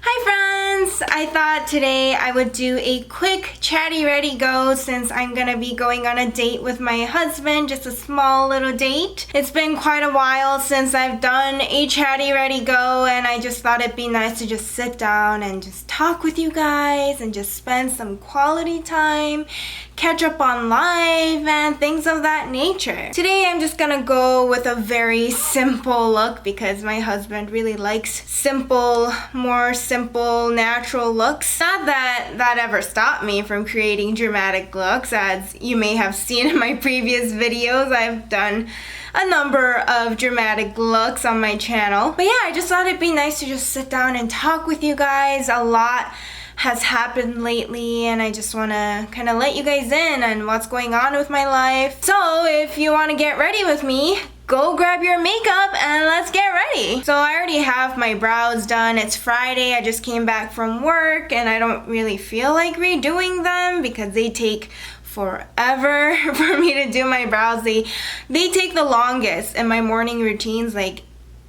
Hi friends! I thought today I would do a quick Chatty Ready Go since I'm gonna be going on a date with my husband, just a small little date. It's been quite a while since I've done a Chatty Ready Go and I just thought it'd be nice to just sit down and just talk with you guys and just spend some quality time, catch up on life and things of that nature. Today I'm just gonna go with a very simple look because my husband really likes more simple, natural looks. Not that that ever stopped me from creating dramatic looks. As you may have seen in my previous videos, I've done a number of dramatic looks on my channel. But yeah, I just thought it'd be nice to just sit down and talk with you guys. A lot has happened lately and I just want to kind of let you guys in on what's going on with my life. So if you want to get ready with me, go grab your makeup and let's get ready. So I already have my brows done. It's Friday. I just came back from work and I don't really feel like redoing them because they take forever for me to do my brows. They take the longest in my morning routines. Like,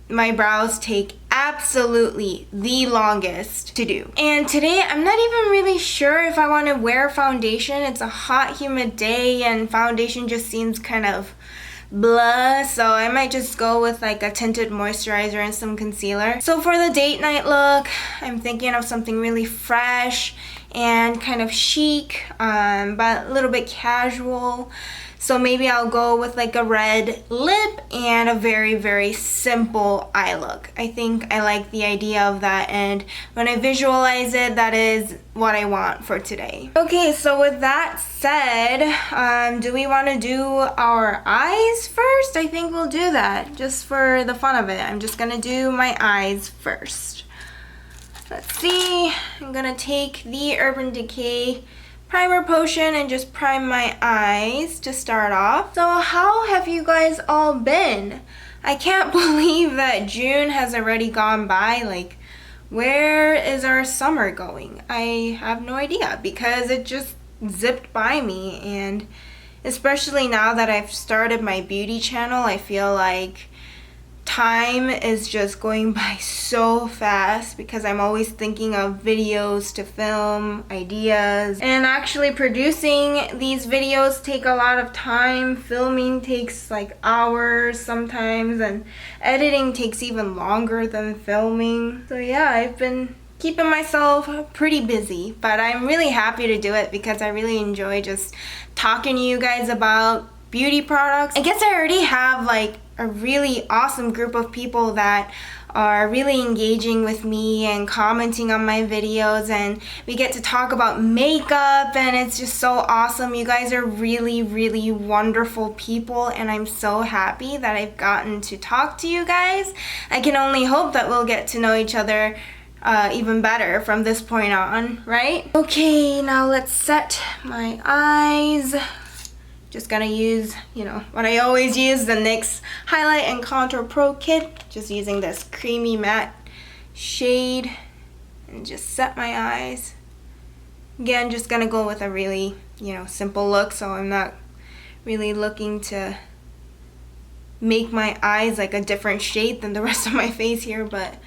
my brows take absolutely the longest to do. And today I'm not even really sure if I want to wear foundation. It's a hot, humid day and foundation just seems kind of blah, so I might just go with like a tinted moisturizer and some concealer. So for the date night look, I'm thinking of something really fresh and kind of chic, but a little bit casual. So maybe I'll go with like a red lip and a very, very simple eye look. I think I like the idea of that, and when I visualize it, that is what I want for today. Okay, so with that said, do we want to do our eyes first? I think we'll do that just for the fun of it. I'm just gonna do my eyes first. Let's see, I'm gonna take the Urban Decay primer potion and just prime my eyes to start off. So how have you guys all been? I can't believe that June has already gone by. Like, where is our summer going? I have no idea because it just zipped by me, and especially now that I've started my beauty channel, I feel like time is just going by so fast because I'm always thinking of videos to film, ideas, and actually producing these videos take a lot of time. Filming takes like hours sometimes, and editing takes even longer than filming. So yeah, I've been keeping myself pretty busy, but I'm really happy to do it because I really enjoy just talking to you guys about beauty products. I guess I already have like a really awesome group of people that are really engaging with me and commenting on my videos, and we get to talk about makeup, and it's just so awesome. You guys are really, really wonderful people, and I'm so happy that I've gotten to talk to you guys. I can only hope that we'll get to know each other even better from this point on, right? Okay, now let's set my eyes. Just gonna use, what I always use, the NYX Highlight and Contour Pro Kit. Just using this creamy matte shade and just set my eyes. Again, just gonna go with a really, simple look, so I'm not really looking to make my eyes like a different shade than the rest of my face here, but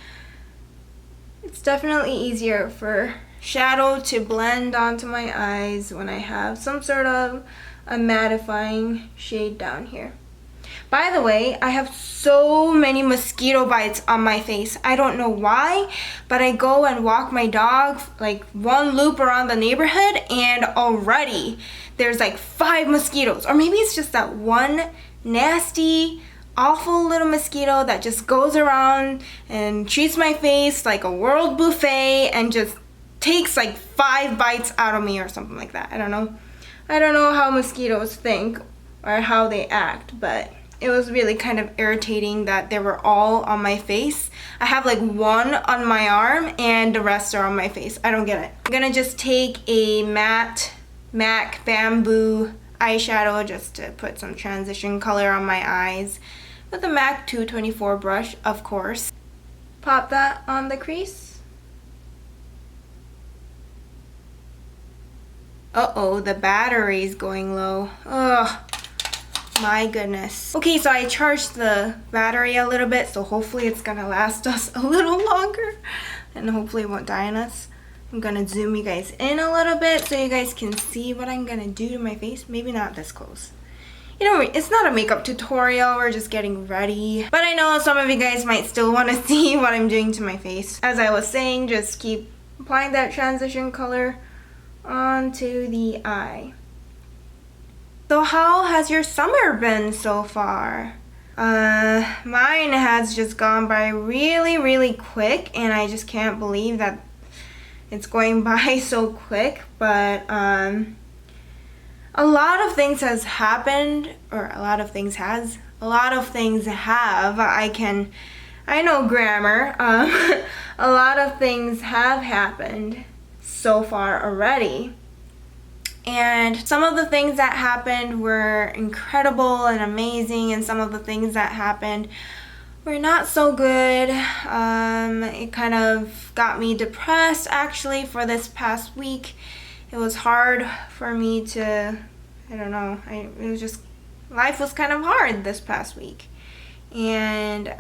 it's definitely easier for shadow to blend onto my eyes when I have some sort of a mattifying shade down here. By the way, I have so many mosquito bites on my face. I don't know why, but I go and walk my dog like one loop around the neighborhood and already there's like 5 mosquitoes. Or maybe it's just that one nasty, awful little mosquito that just goes around and treats my face like a world buffet and just takes like 5 bites out of me or something like that. I don't know how mosquitoes think or how they act, but it was really kind of irritating that they were all on my face. I have like one on my arm and the rest are on my face. I don't get it. I'm gonna just take a matte MAC Bamboo eyeshadow just to put some transition color on my eyes with a MAC 224 brush, of course. Pop that on the crease. Uh-oh, the battery's going low. Ugh, my goodness. Okay, so I charged the battery a little bit, so hopefully it's gonna last us a little longer. and hopefully it won't die on us. I'm gonna zoom you guys in a little bit so you guys can see what I'm gonna do to my face. Maybe not this close. You know, it's not a makeup tutorial, we're just getting ready. But I know some of you guys might still want to see what I'm doing to my face. As I was saying, just keep applying that transition color onto the eye. So how has your summer been so far? Mine has just gone by really quick, and I just can't believe that it's going by so quick. But a lot of things has happened, or a lot of things have. I know grammar. A lot of things have happened so far already. And some of the things that happened were incredible and amazing, and some of the things that happened were not so good. It kind of got me depressed actually for this past week. It was hard for me to, I don't know, life was kind of hard this past week. And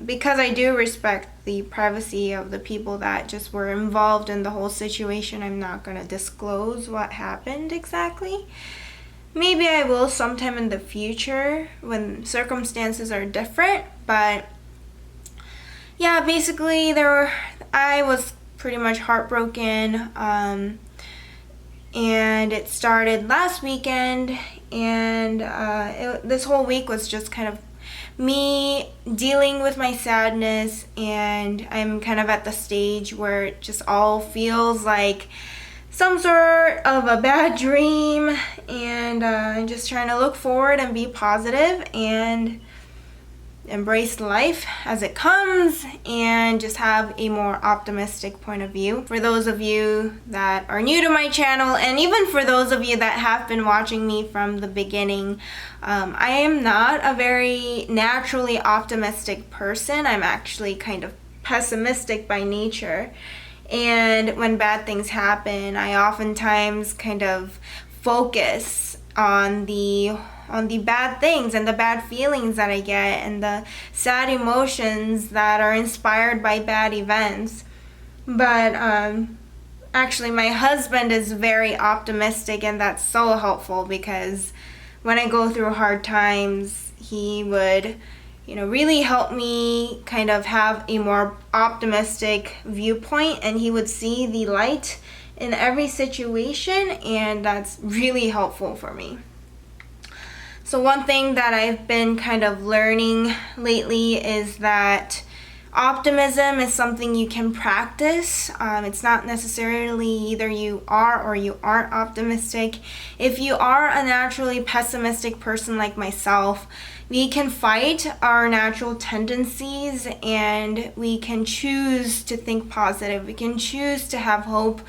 because I do respect the privacy of the people that just were involved in the whole situation, I'm not going to disclose what happened exactly. Maybe I will sometime in the future when circumstances are different. But yeah, basically I was pretty much heartbroken. And it started last weekend, and this whole week was just kind of me dealing with my sadness, and I'm kind of at the stage where it just all feels like some sort of a bad dream, and I'm just trying to look forward and be positive and embrace life as it comes and just have a more optimistic point of view. For those of you that are new to my channel, and even for those of you that have been watching me from the beginning, I am not a very naturally optimistic person. I'm actually kind of pessimistic by nature, and when bad things happen, I oftentimes kind of focus on the bad things and the bad feelings that I get and the sad emotions that are inspired by bad events. But actually my husband is very optimistic, and that's so helpful, because when I go through hard times, he would, really help me kind of have a more optimistic viewpoint, and he would see the light in every situation, and that's really helpful for me. So one thing that I've been kind of learning lately is that optimism is something you can practice. It's not necessarily either you are or you aren't optimistic. If you are a naturally pessimistic person like myself, we can fight our natural tendencies, and we can choose to think positive. We can choose to have hope.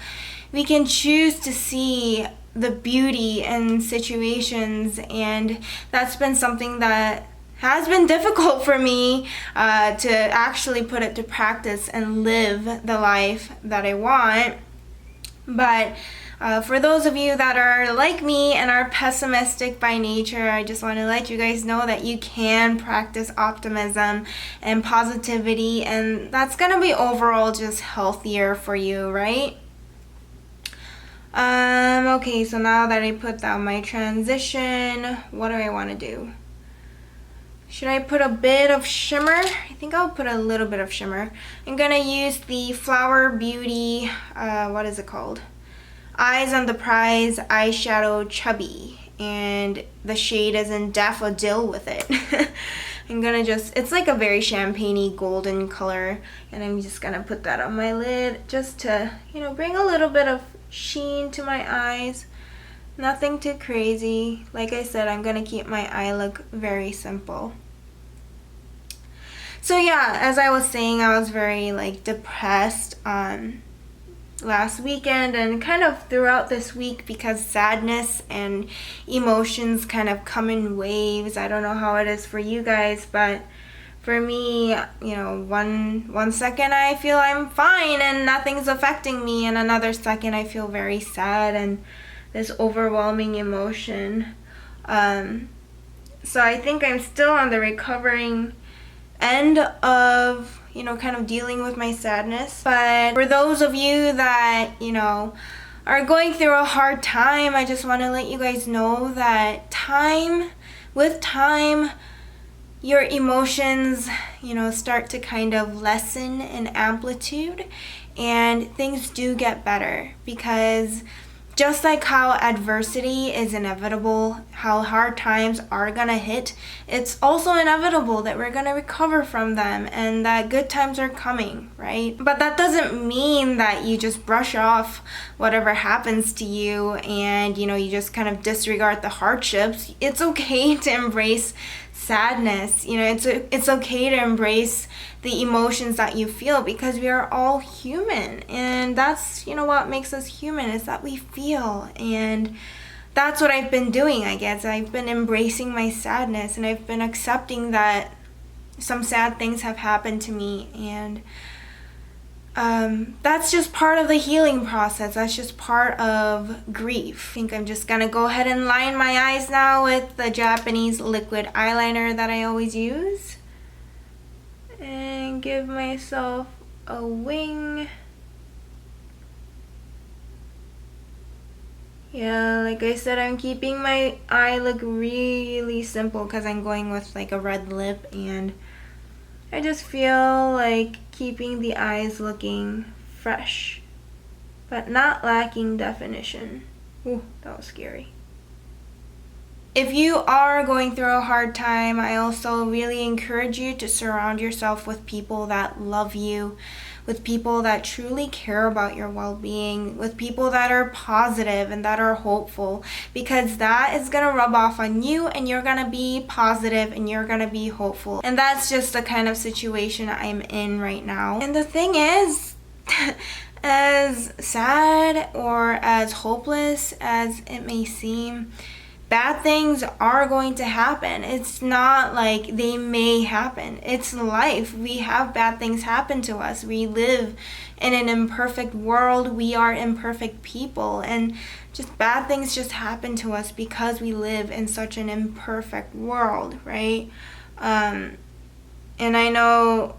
We can choose to see the beauty in situations, and that's been something that has been difficult for me to actually put it to practice and live the life that I want. But for those of you that are like me and are pessimistic by nature, I just want to let you guys know that you can practice optimism and positivity, and that's going to be overall just healthier for you, right? Okay, so now that I put down my transition, what do I want to do? Should I put a bit of shimmer? I think I'll put a little bit of shimmer. I'm gonna use the Flower Beauty, what is it called? Eyes on the Prize Eyeshadow Chubby, and the shade is in Daffodil with it. I'm gonna it's like a very champagne-y golden color, and I'm just gonna put that on my lid just to, bring a little bit of sheen to my eyes. Nothing too crazy. Like I said, I'm gonna keep my eye look very simple. So yeah, as I was saying, I was very depressed last weekend and kind of throughout this week, because sadness and emotions kind of come in waves. I don't know how it is for you guys, but for me, one second I feel I'm fine and nothing's affecting me, and another second I feel very sad and this overwhelming emotion. So I think I'm still on the recovering end of, you know, kind of dealing with my sadness. But for those of you that, you know, are going through a hard time, I just want to let you guys know that with time, your emotions, you know, start to kind of lessen in amplitude, and things do get better, because just like how adversity is inevitable, how hard times are gonna hit, it's also inevitable that we're gonna recover from them and that good times are coming, right? But that doesn't mean that you just brush off whatever happens to you and, you know, you just kind of disregard the hardships. It's okay to embrace sadness. You know, it's okay to embrace the emotions that you feel, because we are all human, and that's, you know, what makes us human, is that we feel. And that's what I've been doing, I guess. I've been embracing my sadness, and I've been accepting that some sad things have happened to me, and that's just part of the healing process. That's just part of grief. I think I'm just gonna go ahead and line my eyes now with the Japanese liquid eyeliner that I always use, and give myself a wing. Yeah, like I said, I'm keeping my eye look really simple because I'm going with like a red lip, and I just feel like keeping the eyes looking fresh, but not lacking definition. Ooh, that was scary. If you are going through a hard time, I also really encourage you to surround yourself with people that love you, with people that truly care about your well-being, with people that are positive and that are hopeful, because that is going to rub off on you, and you're going to be positive and you're going to be hopeful. And that's just the kind of situation I'm in right now. And the thing is, as sad or as hopeless as it may seem, bad things are going to happen. It's not like they may happen. It's life. We have bad things happen to us. We live in an imperfect world. We are imperfect people. And just bad things just happen to us because we live in such an imperfect world, right? And I know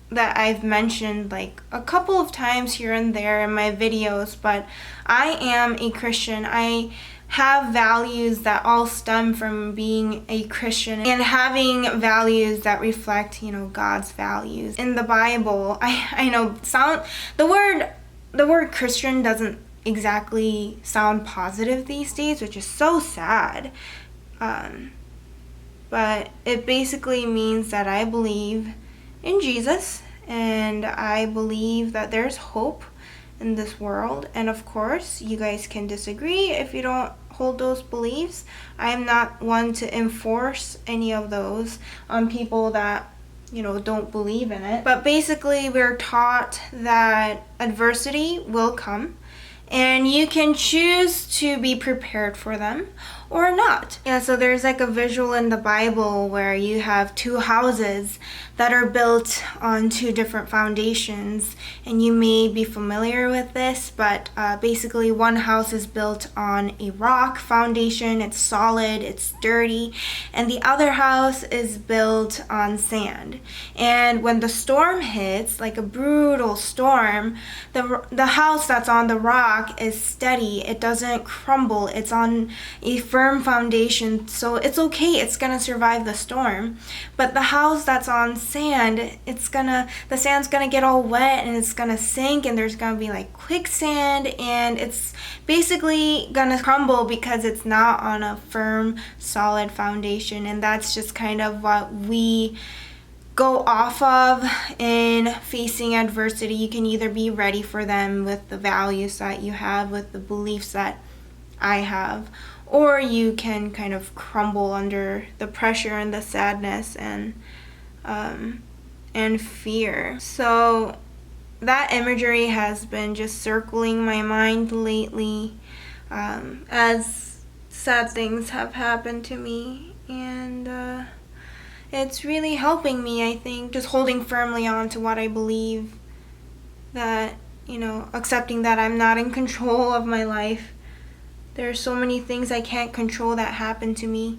that I've mentioned like a couple of times here and there in my videos, but I am a Christian. I have values that all stem from being a Christian and having values that reflect, you know, God's values. In the Bible, I know the word Christian doesn't exactly sound positive these days, which is so sad. But it basically means that I believe in Jesus, and I believe that there's hope in this world. And of course, you guys can disagree if you don't hold those beliefs. I am not one to enforce any of those on people that, you know, don't believe in it. But basically, we're taught that adversity will come, and you can choose to be prepared for them or not. Yeah, so there's like a visual in the Bible where you have two houses that are built on two different foundations, and you may be familiar with this, but basically one house is built on a rock foundation. It's solid, it's sturdy, and the other house is built on sand. And when the storm hits, like a brutal storm, the house that's on the rock is steady. It doesn't crumble. It's on a firm foundation, so it's okay. It's gonna survive the storm. But the house that's on sand, the sand's gonna get all wet and it's gonna sink, and there's gonna be like quicksand, and it's basically gonna crumble because it's not on a firm, solid foundation. And that's just kind of what we go off of in facing adversity. You can either be ready for them with the values that you have, with the beliefs that I have, or you can kind of crumble under the pressure and the sadness and fear. So that imagery has been just circling my mind lately as sad things have happened to me, and it's really helping me, I think, just holding firmly on to what I believe, that, you know, accepting that I'm not in control of my life. There are so many things I can't control that happen to me,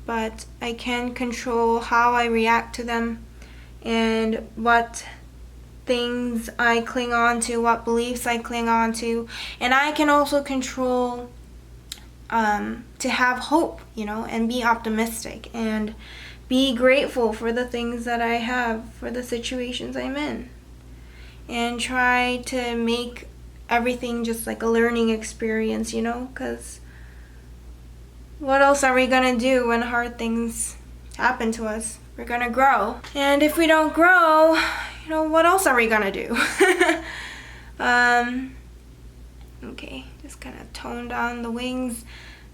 but I can control how I react to them and what things I cling on to, what beliefs I cling on to, and I can also control to have hope, you know, and be optimistic and be grateful for the things that I have, for the situations I'm in, and try to make everything just like a learning experience, you know, because what else are we gonna do when hard things happen to us? We're gonna grow. And if we don't grow, you know, what else are we gonna do? Okay, just kind of tone down the wings.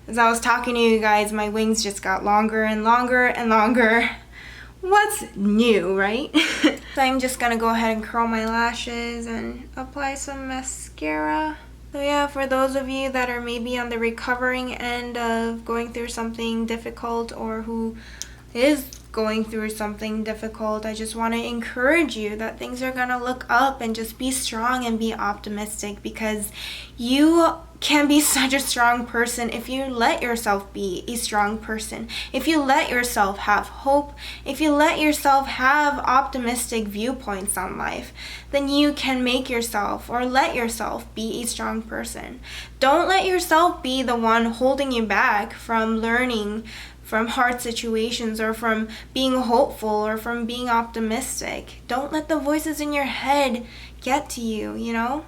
As I was talking to you guys, my wings just got longer and longer and longer. What's new, right? So I'm just gonna go ahead and curl my lashes and apply some mascara. So yeah, for those of you that are maybe on the recovering end of going through something difficult, or who is going through something difficult, I just want to encourage you that things are going to look up, and just be strong and be optimistic, because you can be such a strong person if you let yourself be a strong person. If you let yourself have hope, if you let yourself have optimistic viewpoints on life, then you can make yourself, or let yourself be a strong person. Don't let yourself be the one holding you back from learning from hard situations, or from being hopeful, or from being optimistic. Don't let the voices in your head get to you, you know?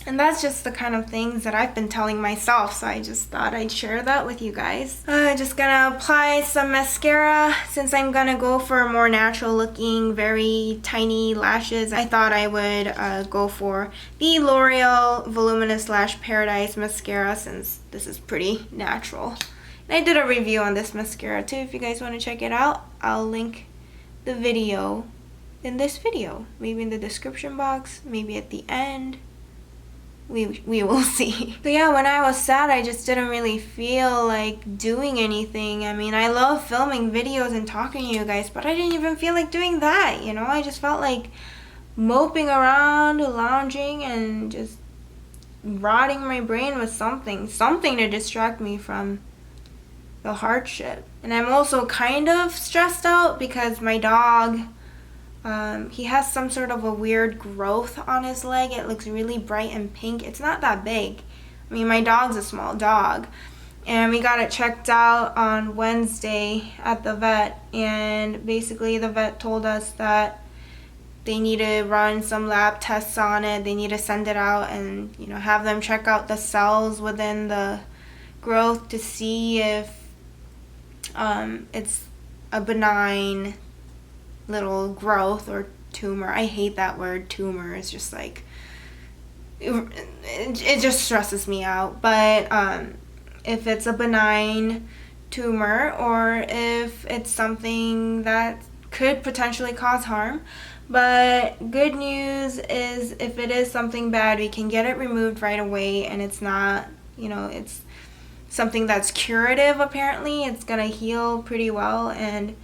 And that's just the kind of things that I've been telling myself, so I just thought I'd share that with you guys. Just gonna apply some mascara. Since I'm gonna go for more natural looking, very tiny lashes, I thought I would go for the L'Oreal Voluminous Lash Paradise Mascara, since this is pretty natural. And I did a review on this mascara too. If you guys want to check it out, I'll link the video in this video. Maybe in the description box, maybe at the end. We will see. So yeah, when I was sad, I just didn't really feel like doing anything. I mean, I love filming videos and talking to you guys, but I didn't even feel like doing that, you know? I just felt like moping around, lounging, and just rotting my brain with something to distract me from the hardship. And I'm also kind of stressed out because my dog, he has some sort of a weird growth on his leg. It looks really bright and pink. It's not that big. I mean, my dog's a small dog. And we got it checked out on Wednesday at the vet. And basically the vet told us that they need to run some lab tests on it. They need to send it out and, you know, have them check out the cells within the growth to see if it's a benign little growth or tumor. I hate that word, tumor. It's just like, it just stresses me out. But if it's a benign tumor, or if it's something that could potentially cause harm. But good news is, if it is something bad, we can get it removed right away, and it's not, you know, it's something that's curative. Apparently it's gonna heal pretty well. And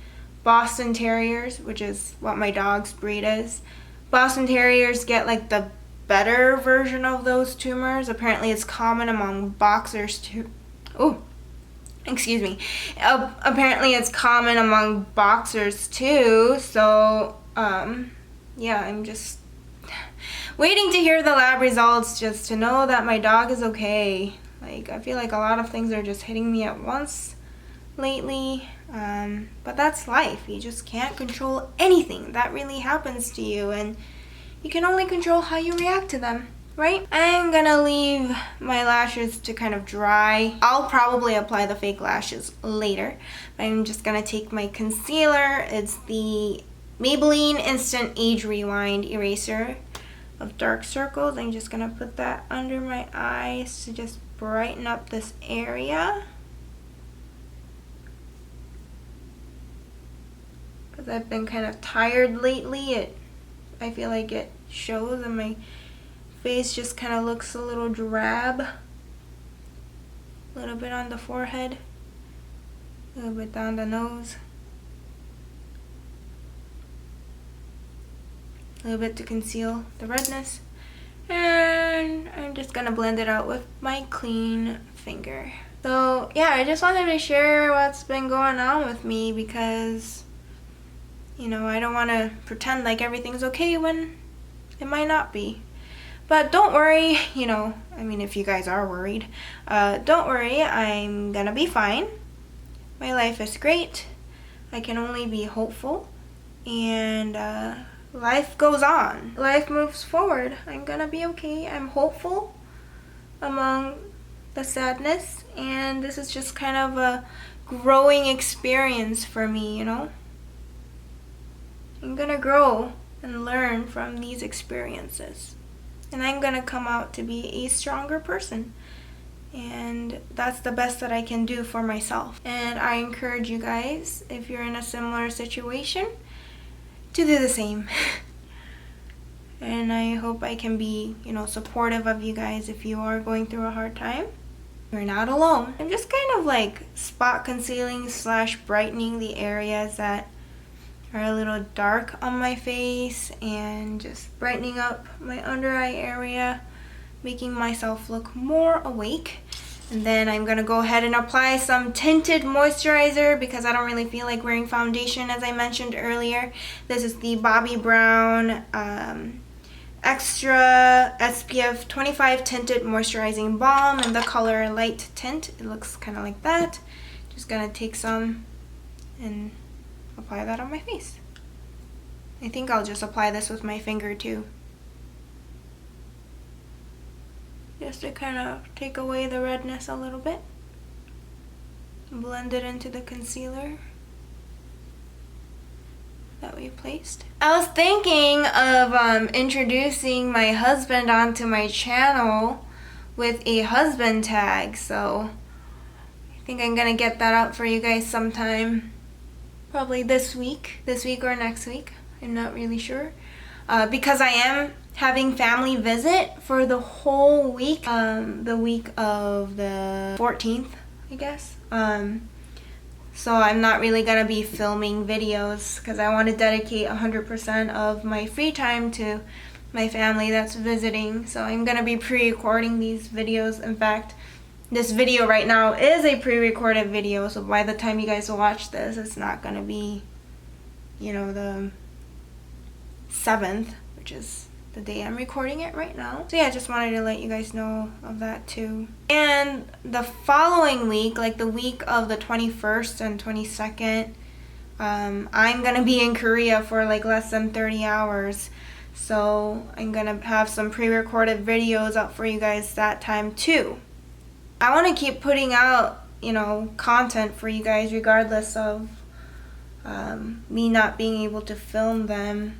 Boston Terriers, which is what my dog's breed is, Boston Terriers get like the better version of those tumors. Apparently it's common among boxers too. Oh, excuse me. Apparently it's common among boxers too. So yeah, I'm just waiting to hear the lab results, just to know that my dog is okay. Like, I feel like a lot of things are just hitting me at once lately, but that's life. You just can't control anything that really happens to you, and you can only control how you react to them, right? I'm gonna leave my lashes to kind of dry. I'll probably apply the fake lashes later. I'm just gonna take my concealer. It's the Maybelline Instant Age Rewind Eraser of dark circles. I'm just gonna put that under my eyes to just brighten up this area, because I've been kind of tired lately. I feel like it shows, and my face just kind of looks a little drab. A little bit on the forehead, a little bit down the nose, a little bit to conceal the redness. And I'm just gonna blend it out with my clean finger. So yeah, I just wanted to share what's been going on with me, because, you know, I don't want to pretend like everything's okay when It might not be. But don't worry, you know, I mean, if you guys are worried, don't worry, I'm gonna be fine. My life is great. I can only be hopeful. And life goes on. Life moves forward. I'm gonna be okay. I'm hopeful among the sadness. And this is just kind of a growing experience for me, you know. I'm gonna grow and learn from these experiences. And I'm gonna come out to be a stronger person. And that's the best that I can do for myself. And I encourage you guys, if you're in a similar situation, to do the same. And I hope I can be, you know, supportive of you guys if you are going through a hard time. You're not alone. I'm just kind of like spot concealing / brightening the areas that are a little dark on my face, and just brightening up my under eye area, making myself look more awake. And then I'm gonna go ahead and apply some tinted moisturizer because I don't really feel like wearing foundation, as I mentioned earlier. This is the Bobbi Brown Extra SPF 25 Tinted Moisturizing Balm in the color Light Tint. It looks kind of like that. Just gonna take some and apply that on my face. I think I'll just apply this with my finger too. Just to kind of take away the redness a little bit. Blend it into the concealer that we placed. I was thinking of introducing my husband onto my channel with a husband tag, so I think I'm gonna get that out for you guys sometime. Probably this week or next week. I'm not really sure. Because I am having family visit for the whole week. The week of the 14th, I guess. So I'm not really gonna be filming videos because I want to dedicate 100% of my free time to my family that's visiting. So I'm gonna be pre-recording these videos. In fact, this video right now is a pre-recorded video, so by the time you guys watch this, it's not gonna be, you know, the 7th, which is the day I'm recording it right now. So yeah, I just wanted to let you guys know of that too. And the following week, like the week of the 21st and 22nd, I'm gonna be in Korea for like less than 30 hours. So I'm gonna have some pre-recorded videos up for you guys that time too. I want to keep putting out, you know, content for you guys regardless of me not being able to film them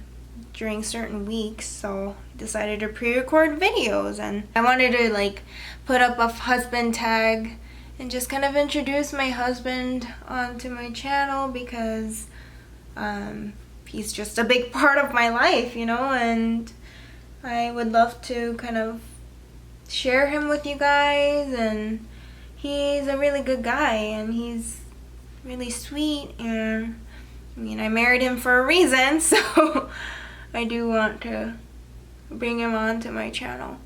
during certain weeks. So I decided to pre-record videos, and I wanted to like put up a husband tag and just kind of introduce my husband onto my channel because he's just a big part of my life, you know, and I would love to kind of share him with you guys. And he's a really good guy, and he's really sweet, and I mean, I married him for a reason, so I do want to bring him on to my channel.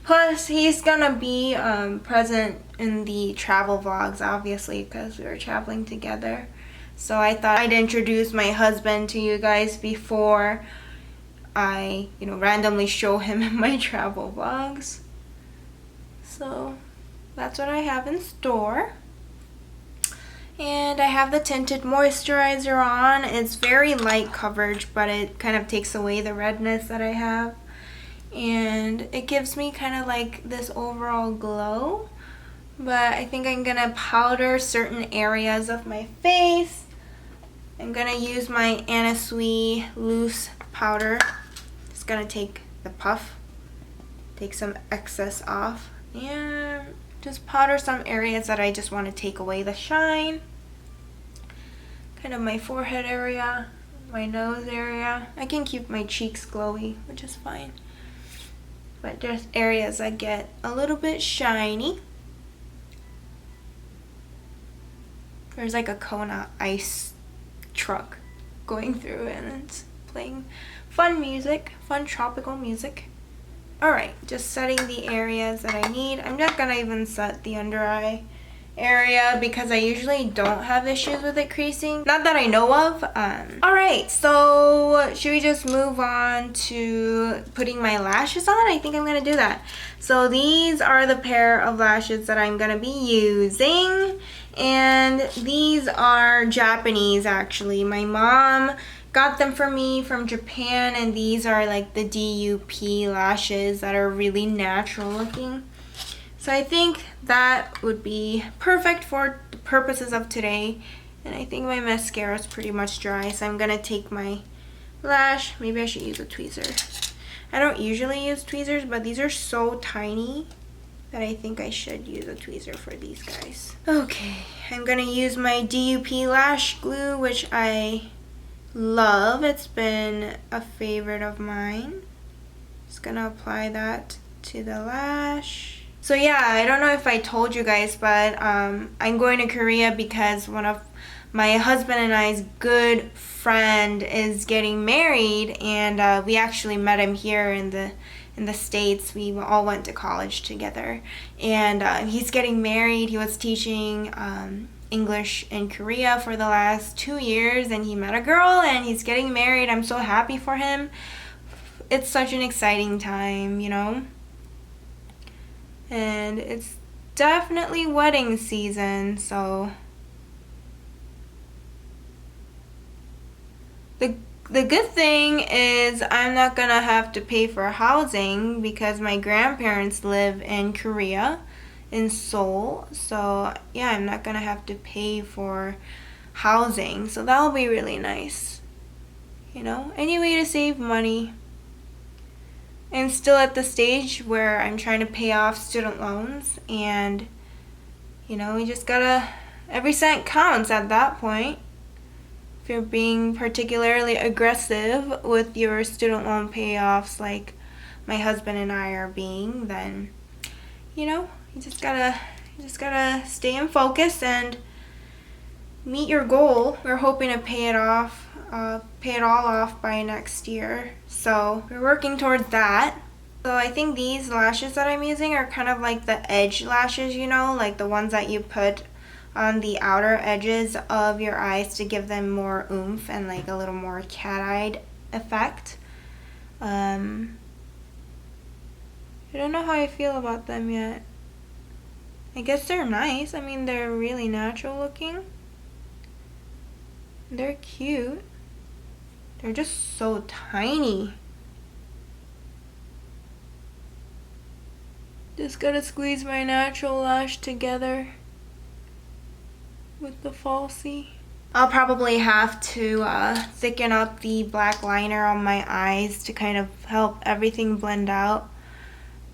Plus, he's gonna be present in the travel vlogs, obviously, because we were traveling together. So I thought I'd introduce my husband to you guys before I, you know, randomly show him in my travel vlogs. So that's what I have in store. And I have the tinted moisturizer on. It's very light coverage, but it kind of takes away the redness that I have. And it gives me kind of like this overall glow. But I think I'm gonna powder certain areas of my face. I'm gonna use my Anna Sui loose powder. Just gonna take the puff, take some excess off, and just powder some areas that I just want to take away the shine. Kind of my forehead area, my nose area. I can keep my cheeks glowy, which is fine. But there's areas that get a little bit shiny. There's like a Kona ice truck going through it, and it's playing fun music, fun tropical music. Alright, just setting the areas that I need. I'm not gonna even set the under eye area because I usually don't have issues with it creasing. Not that I know of. Alright, so should we just move on to putting my lashes on? I think I'm going to do that. So these are the pair of lashes that I'm going to be using. And these are Japanese actually. My mom got them for me from Japan, and these are like the DUP lashes that are really natural looking. So I think that would be perfect for the purposes of today. And I think my mascara is pretty much dry, so I'm gonna take my lash. Maybe I should use a tweezer. I don't usually use tweezers, but these are so tiny that I think I should use a tweezer for these guys. Okay, I'm gonna use my DUP lash glue, which I love. It's been a favorite of mine. Just gonna apply that to the lash. So yeah, I don't know if I told you guys, but I'm going to Korea because one of my husband and I's good friend is getting married, and we actually met him here in the States. We all went to college together, and he's getting married. He was teaching English in Korea for the last 2 years, and he met a girl and he's getting married. I'm so happy for him. It's such an exciting time, you know? And it's definitely wedding season, so the good thing is I'm not gonna have to pay for housing because my grandparents live in Korea, in Seoul. So yeah, I'm not gonna have to pay for housing, so that'll be really nice, you know, any way to save money. I'm still at the stage where I'm trying to pay off student loans, and you know, you just gotta, every cent counts at that point. If you're being particularly aggressive with your student loan payoffs like my husband and I are being, then you know, you just gotta stay in focus and meet your goal. We're hoping to pay it all off by next year, so we're working towards that. So I think these lashes that I'm using are kind of like the edge lashes, you know, like the ones that you put on the outer edges of your eyes to give them more oomph and like a little more cat-eyed effect. I don't know how I feel about them yet. I guess they're nice. I mean, they're really natural looking. They're cute. They're just so tiny. Just gotta squeeze my natural lash together with the falsie. I'll probably have to thicken up the black liner on my eyes to kind of help everything blend out.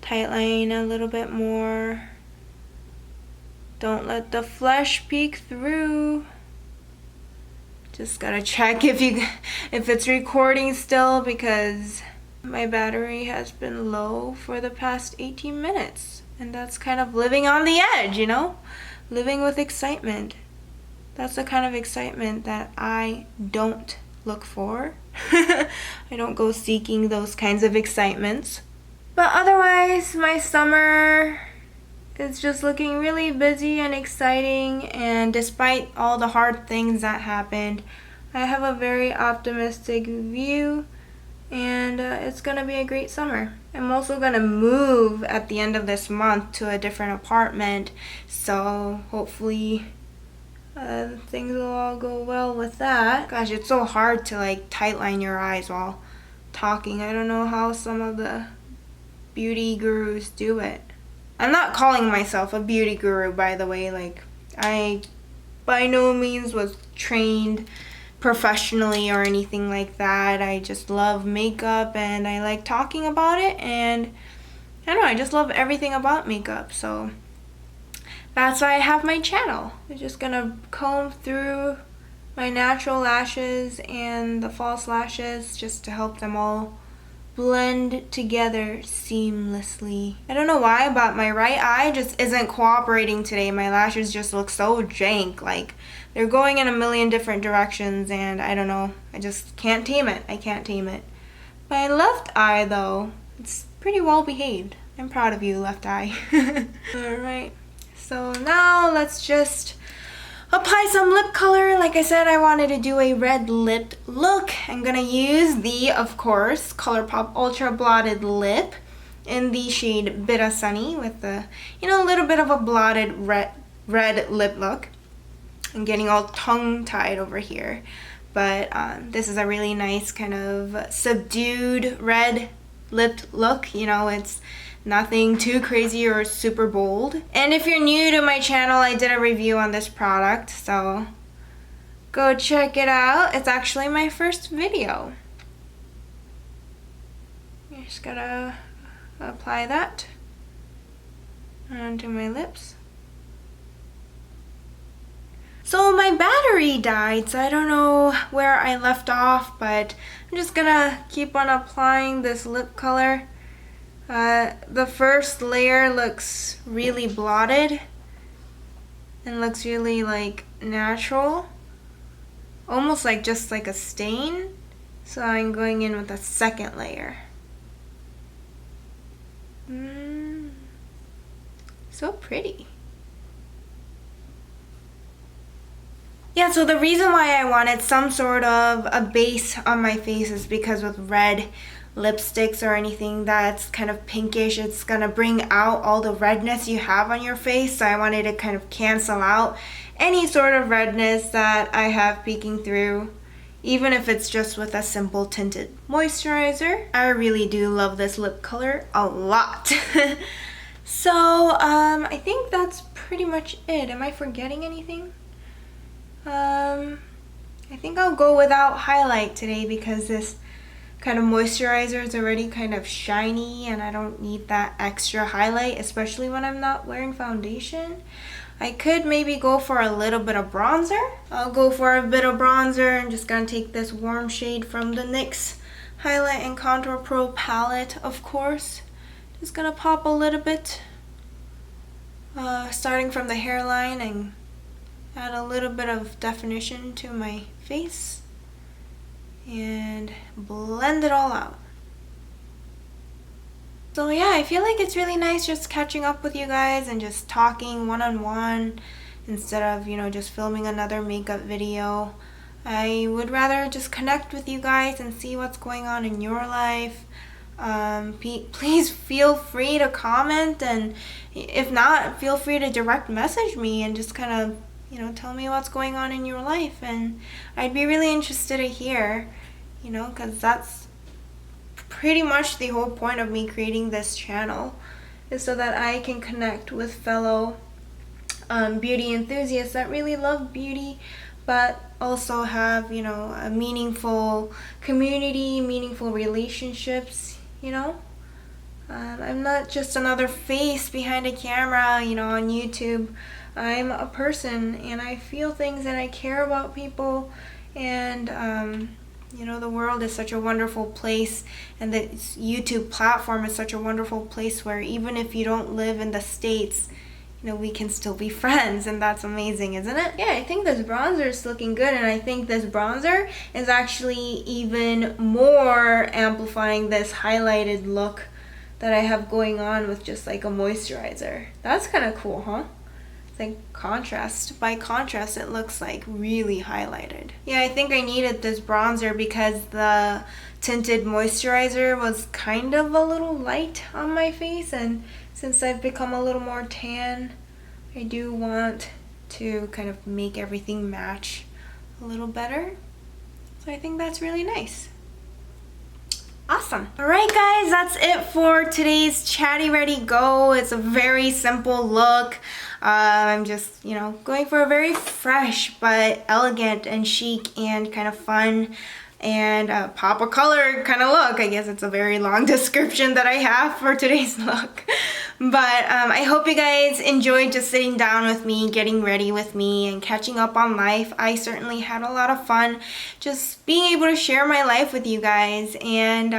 Tightline a little bit more. Don't let the flesh peek through. Just gotta check if it's recording still, because my battery has been low for the past 18 minutes. And that's kind of living on the edge, you know? Living with excitement. That's the kind of excitement that I don't look for. I don't go seeking those kinds of excitements. But otherwise, my summer is just looking really busy and exciting, and despite all the hard things that happened, I have a very optimistic view, and it's gonna be a great summer. I'm also gonna move at the end of this month to a different apartment, so hopefully things will all go well with that. Gosh, it's so hard to like tightline your eyes while talking. I don't know how some of the beauty gurus do it. I'm not calling myself a beauty guru, by the way. Like, I by no means was trained professionally or anything like that. I just love makeup and I like talking about it, and I don't know, I just love everything about makeup. So that's why I have my channel. I'm just gonna comb through my natural lashes and the false lashes just to help them all blend together seamlessly. I don't know why, but my right eye just isn't cooperating today. My lashes just look so jank. Like, they're going in a million different directions, and I don't know. I just can't tame it. I can't tame it. My left eye, though, it's pretty well behaved. I'm proud of you, left eye. Alright, So now let's just apply some lip color. Like I said, I wanted to do a red lipped look. I'm gonna use the, of course, Colourpop Ultra Blotted Lip in the shade Bitter Sunny with the, you know, a little bit of a blotted red lip look. I'm getting all tongue-tied over here. But this is a really nice kind of subdued red lipped look. You know, it's nothing too crazy or super bold. And if you're new to my channel, I did a review on this product, so go check it out. It's actually my first video. You just gotta apply that onto my lips. So my battery died, so I don't know where I left off, but I'm just gonna keep on applying this lip color. The first layer looks really blotted and looks really like natural, almost like just like a stain. So I'm going in with a second layer. So pretty. Yeah, so the reason why I wanted some sort of a base on my face is because with red lipsticks or anything that's kind of pinkish, it's gonna bring out all the redness you have on your face. So I wanted to kind of cancel out any sort of redness that I have peeking through, even if it's just with a simple tinted moisturizer. I really do love this lip color a lot. So I think that's pretty much it. Am I forgetting anything? I think I'll go without highlight today because this kind of moisturizer is already kind of shiny and I don't need that extra highlight, especially when I'm not wearing foundation. I could maybe go for a little bit of bronzer. I'll go for a bit of bronzer. I'm just gonna take this warm shade from the NYX Highlight and Contour Pro palette, of course. Just gonna pop a little bit, starting from the hairline, and add a little bit of definition to my face and blend it all out. So yeah, I feel like it's really nice just catching up with you guys and just talking one-on-one instead of, you know, just filming another makeup video. I would rather just connect with you guys and see what's going on in your life. Please feel free to comment, and if not, feel free to direct message me and just kind of, you know, tell me what's going on in your life, and I'd be really interested to hear, you know, because that's pretty much the whole point of me creating this channel, is so that I can connect with fellow beauty enthusiasts that really love beauty, but also have, you know, a meaningful community, meaningful relationships, you know. I'm not just another face behind a camera, you know, on YouTube. I'm a person and I feel things and I care about people, and you know, the world is such a wonderful place, and the YouTube platform is such a wonderful place where even if you don't live in the States, you know, we can still be friends, and that's amazing, isn't it? Yeah, I think this bronzer is looking good, and I think this bronzer is actually even more amplifying this highlighted look that I have going on with just like a moisturizer. That's kind of cool, huh? It's like contrast. By contrast, it looks like really highlighted. Yeah, I think I needed this bronzer because the tinted moisturizer was kind of a little light on my face, and since I've become a little more tan, I do want to kind of make everything match a little better. So I think that's really nice. Awesome. Alright guys, that's it for today's Chatty Ready Go. It's a very simple look. I'm just, you know, going for a very fresh but elegant and chic and kind of fun and pop of color kind of look. I guess it's a very long description that I have for today's look. But I hope you guys enjoyed just sitting down with me, getting ready with me, and catching up on life. I certainly had a lot of fun just being able to share my life with you guys. And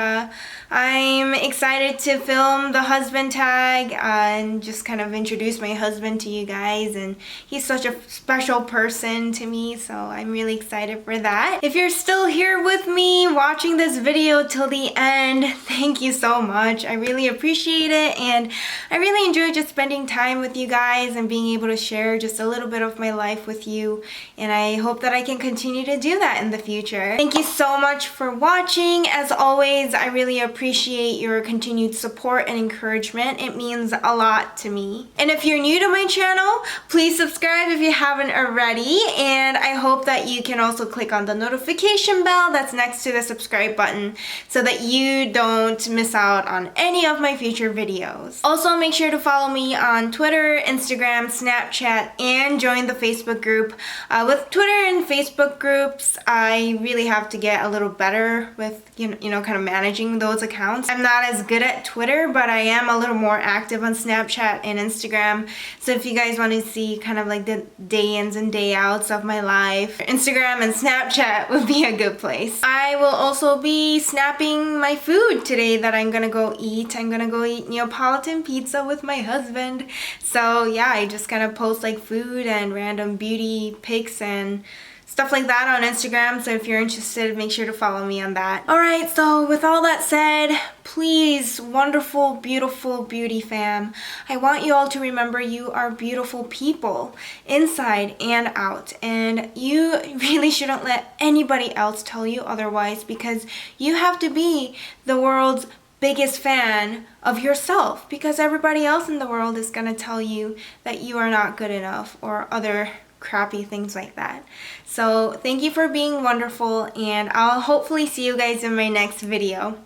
I'm excited to film the husband tag and just kind of introduce my husband to you guys. And he's such a special person to me, so I'm really excited for that. If you're still here with me watching this video till the end, thank you so much. I really appreciate it, and I really enjoy just spending time with you guys and being able to share just a little bit of my life with you, and I hope that I can continue to do that in the future. Thank you so much for watching. As always, I really appreciate your continued support and encouragement. It means a lot to me. And if you're new to my channel, please subscribe if you haven't already, and I hope that you can also click on the notification bell that's next to the subscribe button so that you don't miss out on any of my future videos. Also, make sure to follow me on Twitter, Instagram, Snapchat, and join the Facebook group. With Twitter and Facebook groups, I really have to get a little better with you know kind of managing those accounts. I'm not as good at Twitter, but I am a little more active on Snapchat and Instagram. So if you guys want to see kind of like the day ins and day outs of my life, Instagram and Snapchat would be a good place. I will also be snapping my food today that I'm gonna go eat. I'm gonna go eat Neapolitan pizza with my husband. So yeah, I just kind of post like food and random beauty pics and stuff like that on Instagram, so if you're interested, make sure to follow me on that. Alright, so with all that said, please, wonderful, beautiful beauty fam, I want you all to remember you are beautiful people, inside and out, and you really shouldn't let anybody else tell you otherwise, because you have to be the world's biggest fan of yourself, because everybody else in the world is gonna tell you that you are not good enough or other crappy things like that. So thank you for being wonderful, and I'll hopefully see you guys in my next video.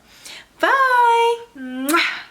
Bye! Mwah!